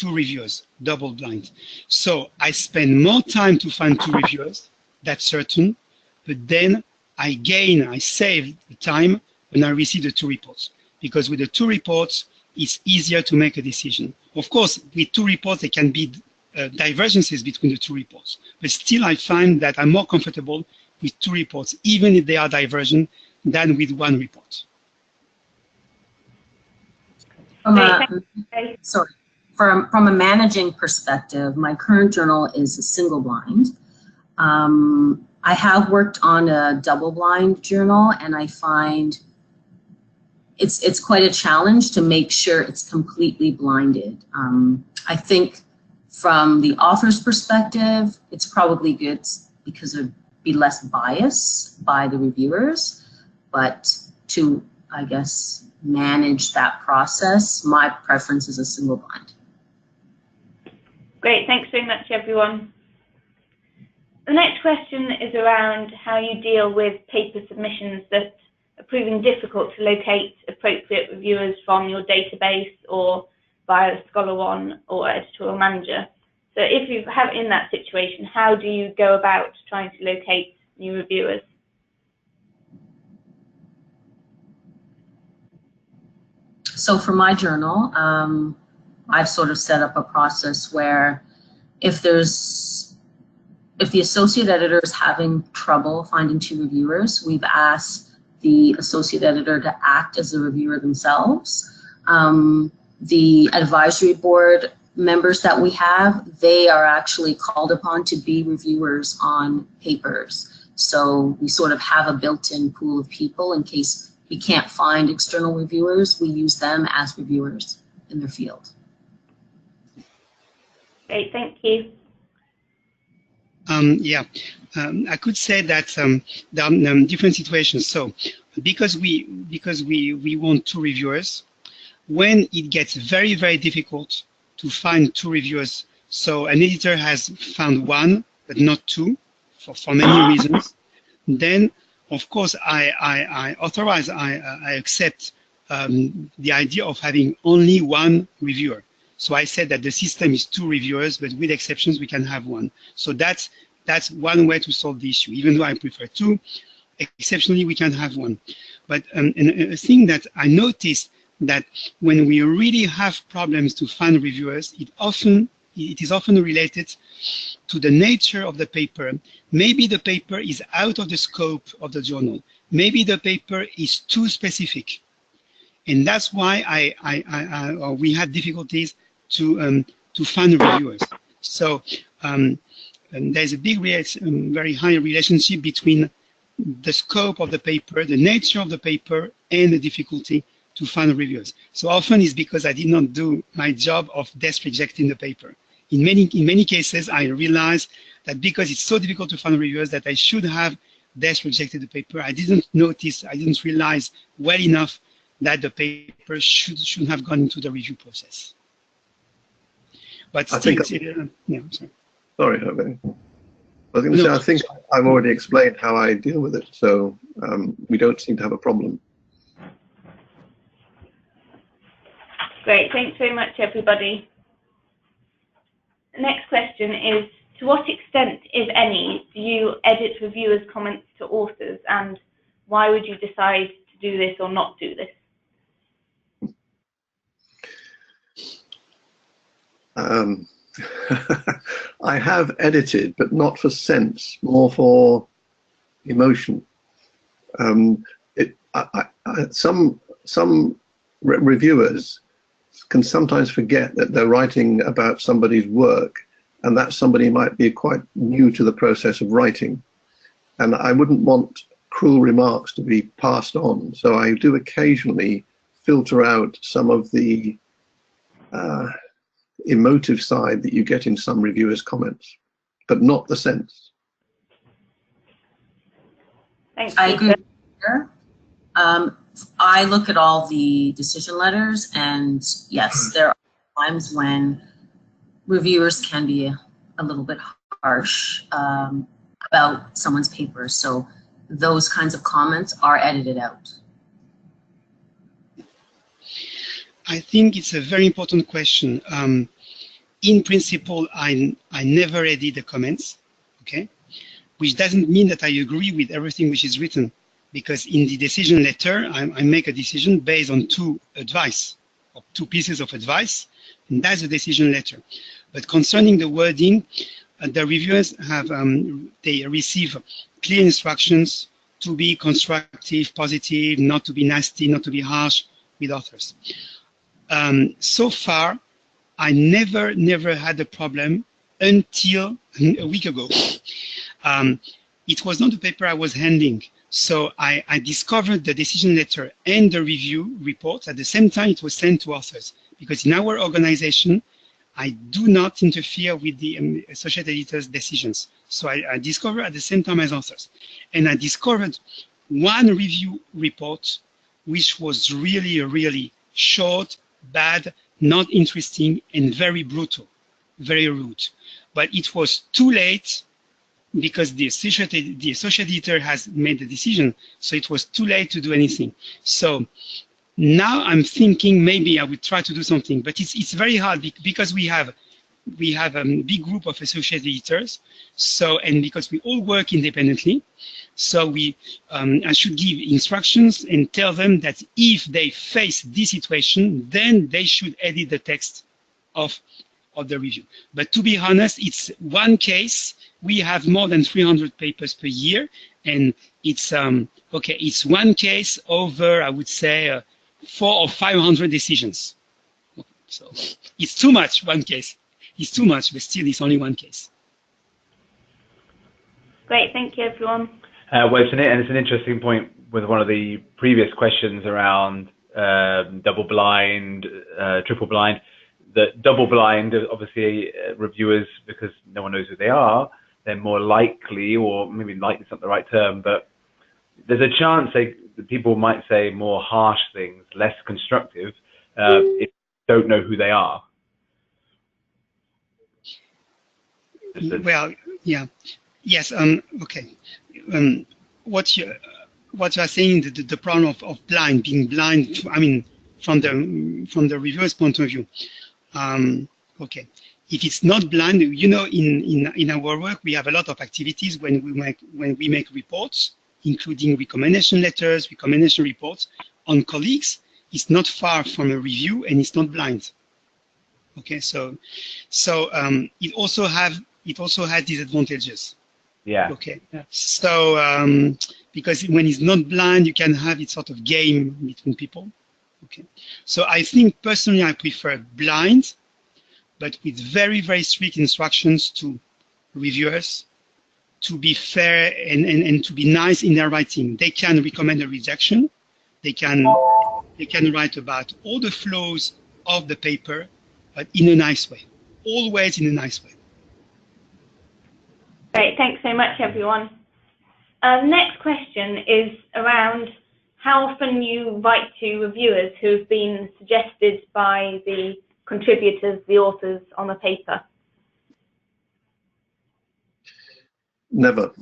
Speaker 5: reviewers, double blind. So I spend more time to find 2 reviewers, that's certain, but then I save the time when I receive the 2 reports. Because with the 2 reports, it's easier to make a decision. Of course, with 2 reports, there can be divergences between the 2 reports. But still, I find that I'm more comfortable with 2 reports, even if they are divergent, than with 1 report.
Speaker 3: From a managing perspective, my current journal is a single blind. I have worked on a double blind journal, and I find it's quite a challenge to make sure it's completely blinded. I think from the author's perspective, it's probably good because there'd be less bias by the reviewers, but to, I guess, manage that process, my preference is a single blind.
Speaker 1: Great, thanks very much, everyone. The next question is around how you deal with paper submissions that are proving difficult to locate appropriate reviewers from your database or via ScholarOne or Editorial Manager. So if you have in that situation, how do you go about trying to locate new reviewers?
Speaker 3: So for my journal, I've sort of set up a process where if the associate editor is having trouble finding 2 reviewers, we've asked the associate editor to act as a reviewer themselves. The advisory board members that we have, they are actually called upon to be reviewers on papers. So we sort of have a built-in pool of people in case we can't find external reviewers, we use them as reviewers in their field.
Speaker 1: Great, thank you.
Speaker 5: I could say that there are different situations. So because we want 2 reviewers, when it gets very, very difficult to find 2 reviewers, so an editor has found 1 but not 2 for many reasons, then of course I accept the idea of having only 1 reviewer. So I said that the system is 2 reviewers, but with exceptions we can have 1. So that's one way to solve the issue. Even though I prefer 2, exceptionally we can have 1. But a thing that I noticed that when we really have problems to find reviewers, it is often related to the nature of the paper. Maybe the paper is out of the scope of the journal. Maybe the paper is too specific. And that's why we had difficulties to find reviewers. So there's a very high relationship between the scope of the paper, the nature of the paper, and the difficulty to find reviewers. So often it's because I did not do my job of desk rejecting the paper. In many cases, I realized that because it's so difficult to find reviewers that I should have desk rejected the paper. I didn't realize well enough that the paper should have gone into the review process. But still,
Speaker 4: sorry, Hervé. I was going to say, I think I've already explained how I deal with it, so we don't seem to have a problem.
Speaker 1: Great, thanks very much, everybody. The next question is, to what extent, if any, do you edit reviewers' comments to authors, and why would you decide to do this or not do this?
Speaker 4: I have edited, but not for sense, more for emotion. Some reviewers can sometimes forget that they're writing about somebody's work, and that somebody might be quite new to the process of writing. And I wouldn't want cruel remarks to be passed on. So I do occasionally filter out some of the emotive side that you get in some reviewers' comments, but not the sense.
Speaker 1: Thanks,
Speaker 3: I agree. I look at all the decision letters, and yes, there are times when reviewers can be a little bit harsh about someone's paper. So those kinds of comments are edited out.
Speaker 5: I think it's a very important question. In principle, I never edit the comments, okay? Which doesn't mean that I agree with everything which is written, because in the decision letter, I make a decision based on two pieces of advice, and that's the decision letter. But concerning the wording, the reviewers have, they receive clear instructions to be constructive, positive, not to be nasty, not to be harsh with authors. So far, I never had a problem until a week ago. It was not the paper I was handling. So I discovered the decision letter and the review report at the same time it was sent to authors. Because in our organization, I do not interfere with the associate editor's decisions. So I discovered at the same time as authors. And I discovered one review report, which was really short, bad, not interesting, and very brutal, very rude. But it was too late because the associate editor has made the decision, so it was too late to do anything. So now I'm thinking maybe I would try to do something, but it's very hard because we have a big group of associate editors, so, and because we all work independently, so I should give instructions and tell them that if they face this situation, then they should edit the text of the review. But to be honest, it's one case. We have more than 300 papers per year, and it's okay. It's one case over, I would say, 400 or 500 decisions. So it's too much. One case. It's too much, but still, it's only one case.
Speaker 1: Great, thank you, everyone.
Speaker 2: Well, it's an interesting point with one of the previous questions around double blind, triple blind. That double blind, obviously, reviewers, because no one knows who they are, they're more likely, or maybe likely is not the right term, but there's a chance that people might say more harsh things, less constructive, if they don't know who they are.
Speaker 5: Well, yeah, yes, okay. What you are saying, the problem of blind, being blind, I mean, from the reviewer's point of view. Okay, if it's not blind, you know, in our work we have a lot of activities when we make reports, including recommendation letters, recommendation reports on colleagues. It's not far from a review, and it's not blind. Okay, so it also has disadvantages.
Speaker 2: Yeah.
Speaker 5: Okay. So because when it's not blind, you can have it sort of game between people. Okay. So I think personally I prefer blind, but with very strict instructions to reviewers to be fair and to be nice in their writing. They can recommend a rejection. They can write about all the flaws of the paper, but in a nice way. Always in a nice way.
Speaker 1: Great, thanks so much, everyone. Next question is around how often you write to reviewers who have been suggested by the contributors, the authors on the paper.
Speaker 4: Never.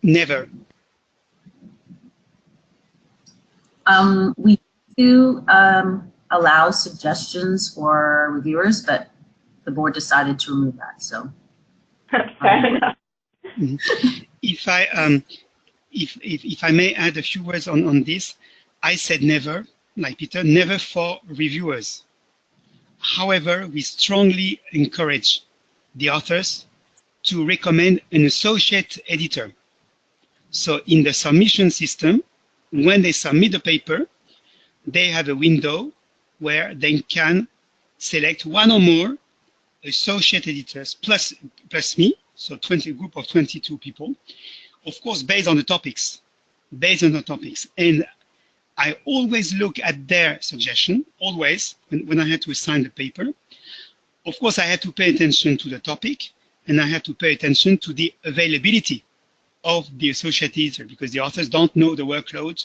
Speaker 5: Never.
Speaker 3: We do allow suggestions for reviewers, but the board decided to remove that. So
Speaker 1: Fair enough.
Speaker 5: If I may add a few words on this, I said never, like Peter, never for reviewers. However, we strongly encourage the authors to recommend an associate editor. So in the submission system, when they submit the paper, they have a window where they can select one or more associate editors plus me, so 20 group of 22 people, of course, based on the topics. And I always look at their suggestion, always, when I had to assign the paper. Of course, I had to pay attention to the topic, and I had to pay attention to the availability of the associate editor, because the authors don't know the workload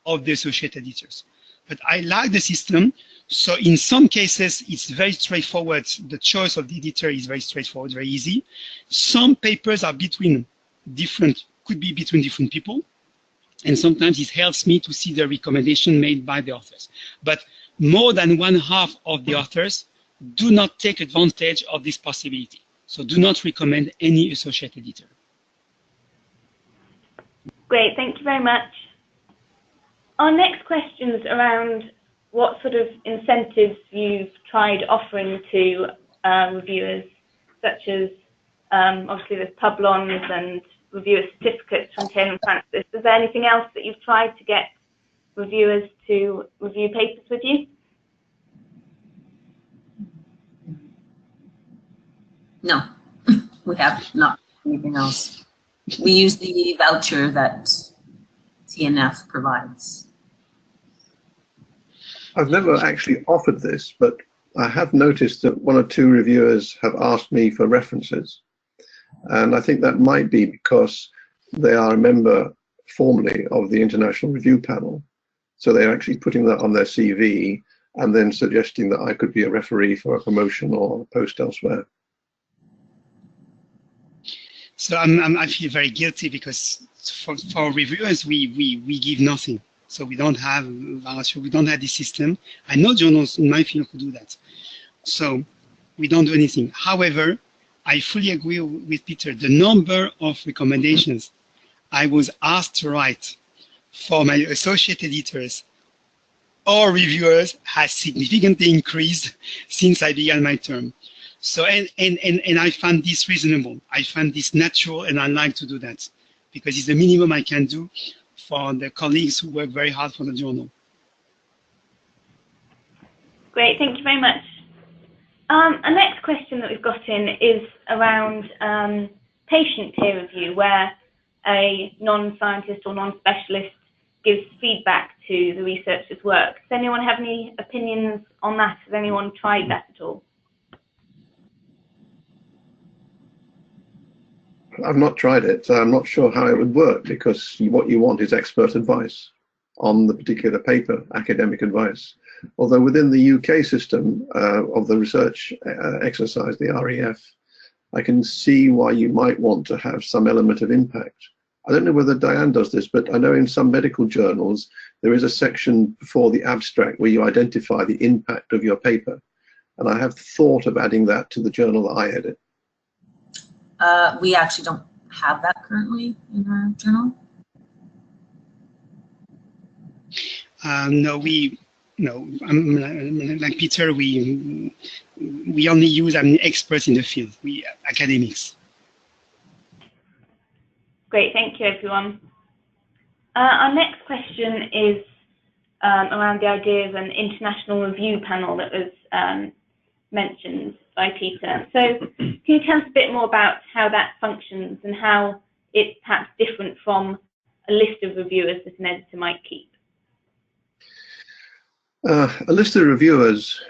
Speaker 5: of the associate editors. But I like the system. So in some cases, it's very straightforward. The choice of the editor is very straightforward, very easy. Some papers are could be between different people. And sometimes it helps me to see the recommendation made by the authors. But more than one half of the authors do not take advantage of this possibility. So do not recommend any associate editor.
Speaker 1: Great, thank you very much. Our next question is around what sort of incentives you've tried offering to reviewers, such as obviously there's Publons and reviewer certificates from Taylor and Francis. Is there anything else that you've tried to get reviewers to review papers with you?
Speaker 3: no, we have not anything else. We use the voucher that TNF provides.
Speaker 4: I've never actually offered this, but I have noticed that one or two reviewers have asked me for references. And I think that might be because they are a member formally of the International Review Panel. So they're actually putting that on their CV and then suggesting that I could be a referee for a promotion or a post elsewhere.
Speaker 5: So I feel very guilty because for reviewers, we give nothing. So we don't have this system. I know journals in my field who do that. So we don't do anything. However, I fully agree with Peter. The number of recommendations I was asked to write for my associate editors or reviewers has significantly increased since I began my term. So, and I find this reasonable. I find this natural, and I like to do that because it's the minimum I can do for the colleagues who work very hard for the journal.
Speaker 1: Great, thank you very much. Our next question that we've got in is around patient peer review, where a non-scientist or non-specialist gives feedback to the researcher's work. Does anyone have any opinions on that? Has anyone tried that at all?
Speaker 4: I've not tried it, so I'm not sure how it would work, because what you want is expert advice on the particular paper, academic advice. Although within the UK system of the research exercise, the REF, I can see why you might want to have some element of impact. I don't know whether Diane does this, but I know in some medical journals, there is a section before the abstract where you identify the impact of your paper. And I have thought of adding that to the journal that I edit.
Speaker 3: We actually don't have that currently in our journal.
Speaker 5: No, like Peter, we only use experts in the field, we academics.
Speaker 1: Great, thank you everyone. Our next question is around the idea of an international review panel that was mentioned by Peter. So can you tell us a bit more about how that functions and how it's perhaps different from a list of reviewers that an editor might keep?
Speaker 4: A list of reviewers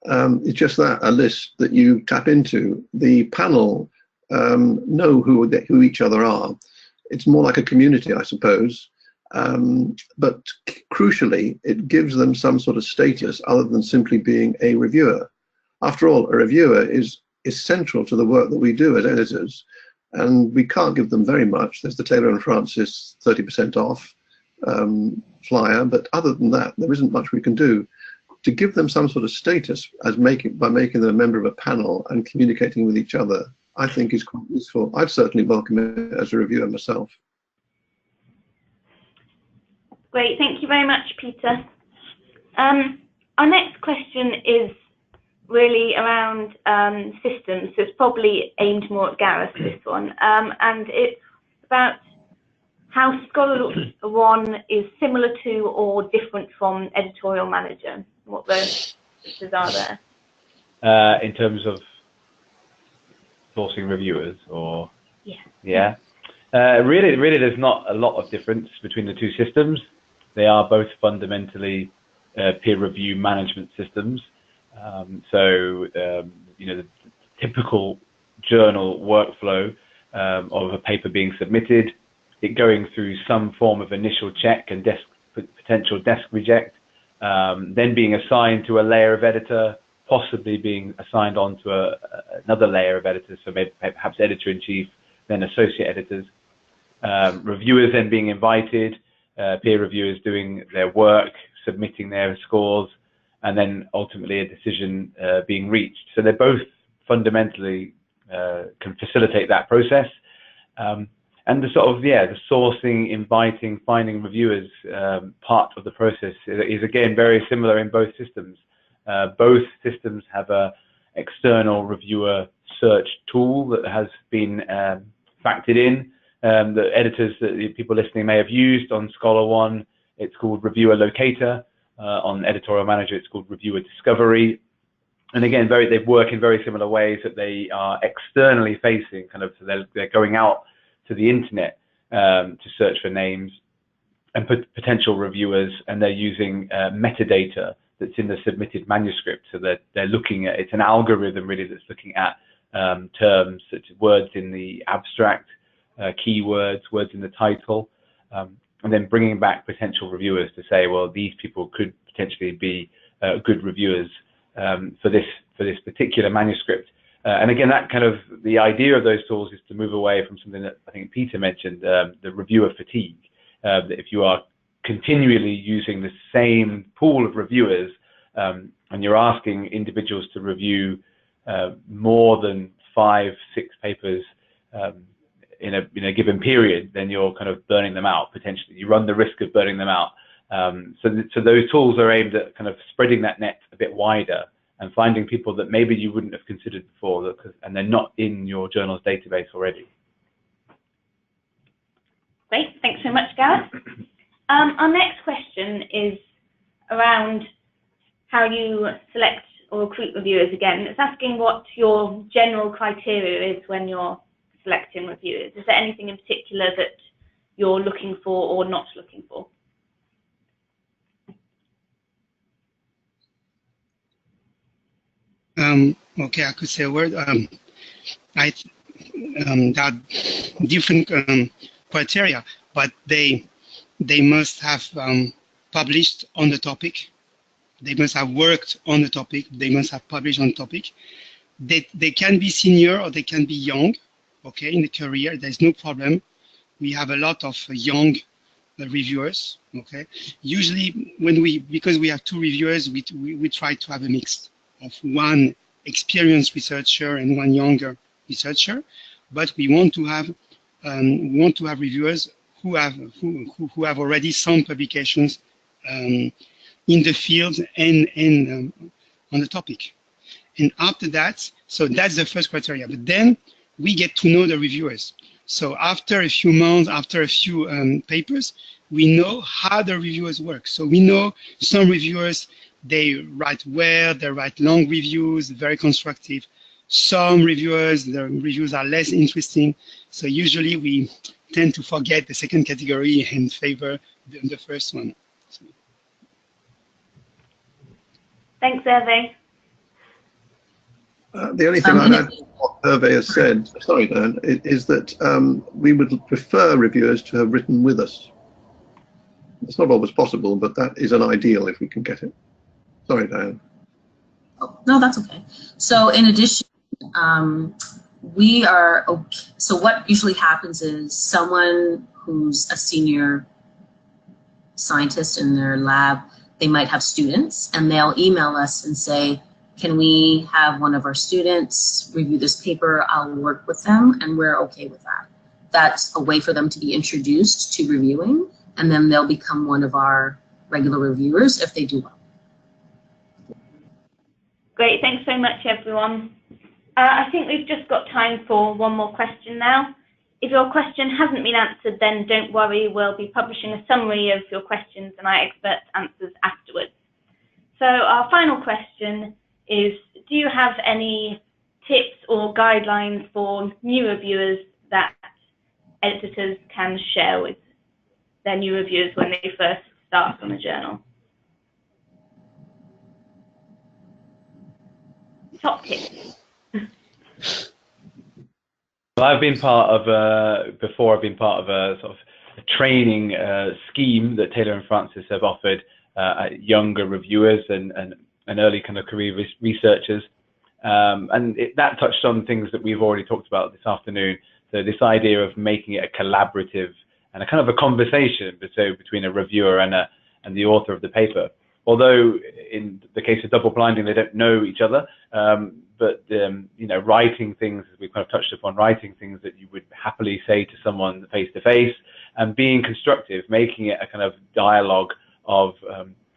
Speaker 4: is just that, a list that you tap into. The panel know who each other are. It's more like a community, I suppose. But crucially, it gives them some sort of status other than simply being a reviewer. After all, a reviewer is central to the work that we do as editors. and we can't give them very much. There's the Taylor and Francis 30% off flyer, but other than that, there isn't much we can do. To give them some sort of status as by making them a member of a panel and communicating with each other, I think is quite useful. I'd certainly welcome it as a reviewer myself.
Speaker 1: Great, thank you very much, Peter. Our next question is really around systems, so it's probably aimed more at Gareth, this one, and it's about how Scholar One is similar to or different from Editorial Manager, what those differences are there.
Speaker 2: In terms of sourcing reviewers, or
Speaker 1: yeah,
Speaker 2: really there's not a lot of difference between the two systems. They are both fundamentally peer review management systems. So the typical journal workflow of a paper being submitted, it going through some form of initial check and potential desk reject, then being assigned to a layer of editor, possibly being assigned on to another layer of editors, so maybe perhaps editor-in-chief, then associate editors, reviewers then being invited, peer reviewers doing their work, submitting their scores, and then ultimately a decision being reached. So they both fundamentally can facilitate that process. And the sort of, the sourcing, inviting, finding reviewers part of the process is again very similar in both systems. Both systems have a external reviewer search tool that has been factored in. The editors that the people listening may have used on Scholar One, it's called Reviewer Locator. On Editorial Manager, it's called Reviewer Discovery. And again, they work in very similar ways, that they are externally facing, kind of, so they're going out to the internet to search for names and potential reviewers, and they're using metadata that's in the submitted manuscript. So they're looking at, it's an algorithm really that's looking at terms such as words in the abstract, keywords, words in the title, and then bringing back potential reviewers to say, well, these people could potentially be good reviewers for this particular manuscript. And again, that kind of, the idea of those tools is to move away from something that I think Peter mentioned, the reviewer fatigue. That if you are continually using the same pool of reviewers and you're asking individuals to review more than 5-6 papers in a given period, then you're kind of burning them out potentially. You run the risk of burning them out. So those tools are aimed at kind of spreading that net a bit wider and finding people that maybe you wouldn't have considered before, and they're not in your journal's database already.
Speaker 1: Great, thanks so much, Gareth. Our next question is around how you select or recruit reviewers again. It's asking what your general criteria is when you're selecting reviewers. Is there anything in particular that you're looking for or not looking for?
Speaker 5: Okay, I could say a word. There are different criteria, but they must have published on the topic. They must have worked on the topic. They must have published on the topic. They can be senior or they can be young. Okay, in the career, there's no problem. We have a lot of young reviewers. Okay, usually because we have two reviewers, we try to have a mix of one experienced researcher and one younger researcher, but we want to have reviewers who have already some publications in the field and on the topic. And after that, so that's the first criteria. But then we get to know the reviewers. So after a few months, after a few papers, we know how the reviewers work. So we know some reviewers, they write well, they write long reviews, very constructive. Some reviewers, the reviews are less interesting. So usually we tend to forget the second category and favor the first one. So.
Speaker 1: Thanks, Hervé.
Speaker 4: The only thing I'd add to what Hervé has said, sorry Dan, is that we would prefer reviewers to have written with us. It's not always possible, but that is an ideal if we can get it. Sorry, Diane.
Speaker 3: Oh, no, that's okay. So in addition, we are okay. So what usually happens is someone who's a senior scientist in their lab, they might have students and they'll email us and say, can we have one of our students review this paper? I'll work with them, and we're okay with that. That's a way for them to be introduced to reviewing, and then they'll become one of our regular reviewers if they do well.
Speaker 1: Great, thanks so much, everyone. I think we've just got time for one more question now. If your question hasn't been answered, then don't worry, we'll be publishing a summary of your questions and our expert answers afterwards. So our final question is, do you have any tips or guidelines for new reviewers that editors can share with their new reviewers when they first start on a journal? Top tips.
Speaker 2: Well, I've been part of a sort of a training scheme that Taylor and Francis have offered younger reviewers and early kind of career researchers. And that touched on things that we've already talked about this afternoon. So this idea of making it a collaborative and a kind of a conversation between a reviewer and the author of the paper. Although in the case of double blinding, they don't know each other, but you know, writing things, as we've kind of touched upon, writing things that you would happily say to someone face to face, and being constructive, making it a kind of dialogue of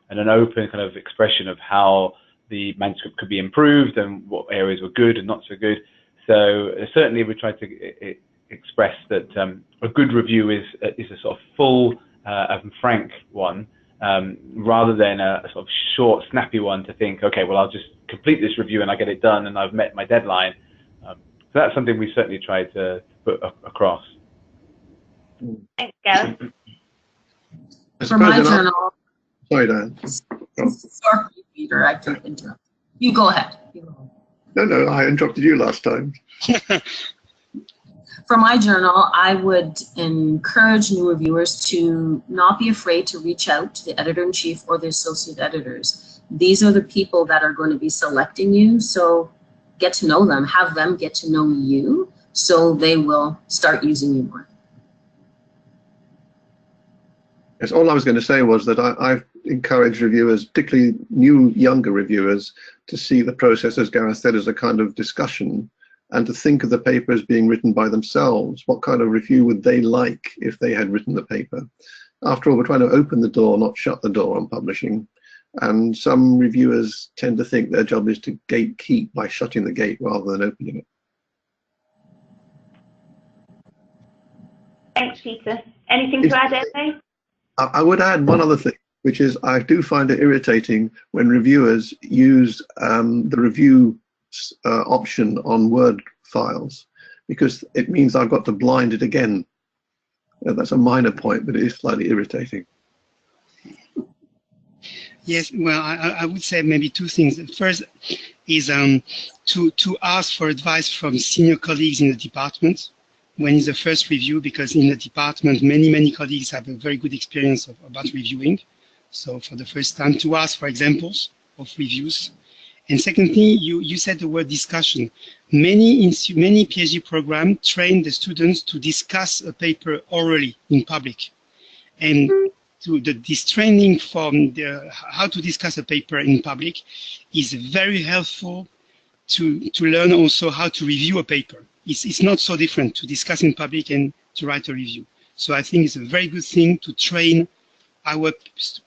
Speaker 2: and an open kind of expression of how the manuscript could be improved and what areas were good and not so good. So certainly we tried to express that a good review is a sort of full and frank one, rather than a sort of short, snappy one to think, okay, well, I'll just complete this review and I get it done and I've met my deadline. So that's something we certainly tried to put across.
Speaker 1: Thanks, Gareth.
Speaker 3: For my journal.
Speaker 4: Sorry, Dan.
Speaker 3: Sorry, Peter, I can interrupt. You go ahead.
Speaker 4: No, I interrupted you last time.
Speaker 3: For my journal, I would encourage new reviewers to not be afraid to reach out to the editor-in-chief or the associate editors. These are the people that are going to be selecting you, so get to know them, have them get to know you, so they will start using you more.
Speaker 4: Yes, all I was going to say was that I've encouraged reviewers, particularly new, younger reviewers, to see the process, as Gareth said, as a kind of discussion, and to think of the paper as being written by themselves. What kind of review would they like if they had written the paper? After all, we're trying to open the door, not shut the door on publishing. And some reviewers tend to think their job is to gatekeep by shutting the gate rather than opening it.
Speaker 1: Thanks, Peter. Anything to add, Eze?
Speaker 4: I would add one other thing, which is I do find it irritating when reviewers use the review option on Word files, because it means I've got to blind it again. That's a minor point, but it is slightly irritating.
Speaker 5: Yes, well, I would say maybe two things. The first is to ask for advice from senior colleagues in the department when it's the first review, because in the department, many colleagues have a very good experience about reviewing. So for the first time, to ask for examples of reviews. And secondly, you said the word discussion. Many PhD programs train the students to discuss a paper orally in public. And this training from how to discuss a paper in public is very helpful to learn also how to review a paper. It's not so different to discuss in public and to write a review. So I think it's a very good thing to train our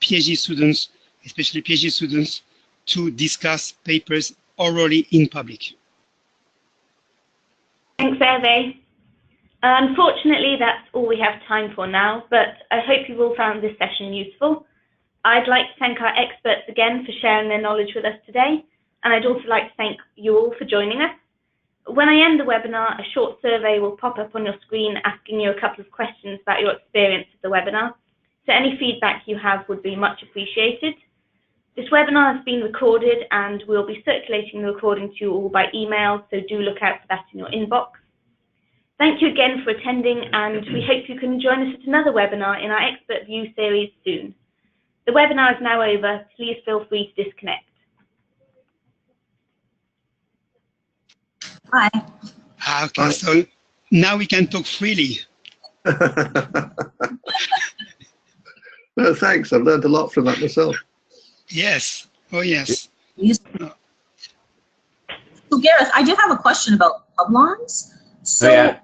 Speaker 5: PhD students, especially PhD students, to discuss papers orally in public.
Speaker 1: Thanks, Eze. Unfortunately, that's all we have time for now, but I hope you've all found this session useful. I'd like to thank our experts again for sharing their knowledge with us today, and I'd also like to thank you all for joining us. When I end the webinar, a short survey will pop up on your screen asking you a couple of questions about your experience of the webinar, so any feedback you have would be much appreciated. This webinar has been recorded and we'll be circulating the recording to you all by email, so do look out for that in your inbox. Thank you again for attending, and we hope you can join us at another webinar in our Expert View series soon. The webinar is now over. Please feel free to disconnect.
Speaker 3: Bye.
Speaker 5: Okay, so now we can talk freely.
Speaker 4: No, thanks. I've learned a lot from that myself.
Speaker 5: Yes. Oh, yes.
Speaker 3: So Gareth, I did have a question about publons. So
Speaker 2: Yeah.